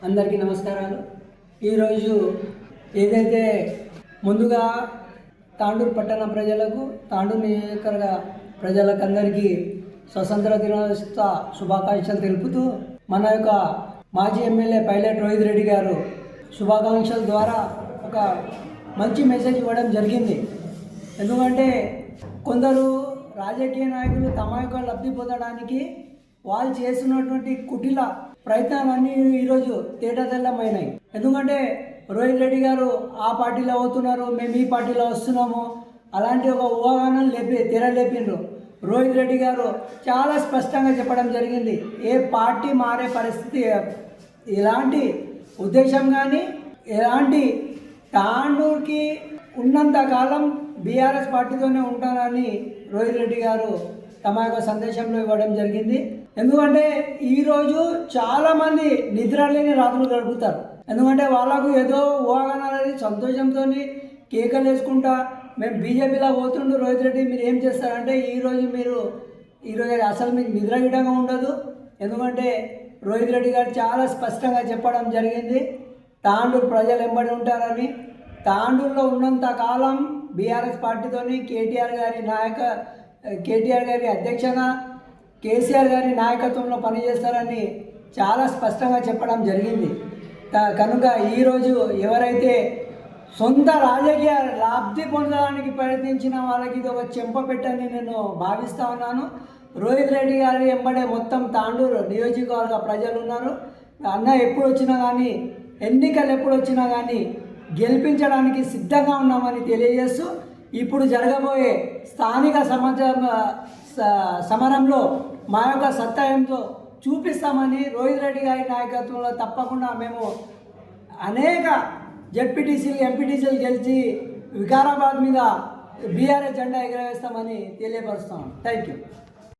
అందరికీ నమస్కారాలు. ఈరోజు ఏదైతే ముందుగా తాండూరు పట్టణ ప్రజలకు, తాండూరు నియోజకవర్గ ప్రజలకందరికీ స్వతంత్ర దినోత్సవ శుభాకాంక్షలు తెలుపుతూ మన యొక్క మాజీ ఎమ్మెల్యే పైలట్ రోహిత్ రెడ్డి గారు శుభాకాంక్షల ద్వారా ఒక మంచి మెసేజ్ ఇవ్వడం జరిగింది. ఎందుకంటే కొందరు రాజకీయ నాయకులు తమ యొక్క లబ్ధి పొందడానికి వాళ్ళు చేస్తున్నటువంటి కుటిల ప్రయత్నాలన్నీ ఈరోజు తేటతెల్లమైనాయి. ఎందుకంటే రోహిత్ రెడ్డి గారు ఆ పార్టీలో అవుతున్నారు, మేము ఈ పార్టీలో వస్తున్నాము, అలాంటి ఒక ఊహాగానం తెరలేపిండ్రు. రోహిత్ రెడ్డి గారు చాలా స్పష్టంగా చెప్పడం జరిగింది, ఏ పార్టీ మారే పరిస్థితి, ఎలాంటి ఉద్దేశం కానీ ఎలాంటి తాండూరుకి ఉన్నంత కాలం బీఆర్ఎస్ పార్టీతోనే ఉంటానని రోహిత్ రెడ్డి గారు తమ యొక్క సందేశంలో ఇవ్వడం జరిగింది. ఎందుకంటే ఈరోజు చాలామంది నిద్రలేని రాత్రులు గడుపుతారు. ఎందుకంటే వాళ్ళకు ఏదో ఊహాగానాలని సంతోషంతో కేకలు వేసుకుంటా మేము బీజేపీలో పోతుండు రోహిత్ రెడ్డి మీరు ఏం చేస్తారంటే ఈరోజు అసలు మీకు నిద్రగిటంగా ఉండదు. ఎందుకంటే రోహిత్ రెడ్డి గారు చాలా స్పష్టంగా చెప్పడం జరిగింది, తాండూరు ప్రజలు ఎంబడి ఉంటారని, తాండూరులో ఉన్నంత కాలం బీఆర్ఎస్ పార్టీతోని కేటీఆర్ గారి అధ్యక్షన కేసీఆర్ గారి నాయకత్వంలో పనిచేస్తారని చాలా స్పష్టంగా చెప్పడం జరిగింది. కనుక ఈరోజు ఎవరైతే సొంత రాజకీయ లబ్ధి పొందడానికి ప్రయత్నించిన వాళ్ళకి ఇది ఒక చెంపపెట్టని నేను భావిస్తూ ఉన్నాను. రోహిత్ రెడ్డి గారి ఎంబడే మొత్తం తాండూరు నియోజకవర్గ ప్రజలు ఉన్నారు. అన్న ఎప్పుడు వచ్చినా కానీ, ఎన్నికలు ఎప్పుడు వచ్చినా కానీ గెలిపించడానికి సిద్ధంగా ఉన్నామని తెలియజేస్తూ, ఇప్పుడు జరగబోయే స్థానిక సమరంలో మా యొక్క సత్తాయంతో చూపిస్తామని రోహిత్ రెడ్డి గారి నాయకత్వంలో తప్పకుండా మేము అనేక జెడ్పీటీసీలు ఎంపీటీసీలు గెలిచి వికారాబాద్ మీద బీఆర్ఎస్ జెండా ఎగరవేస్తామని తెలియపరుస్తాం. Thank you.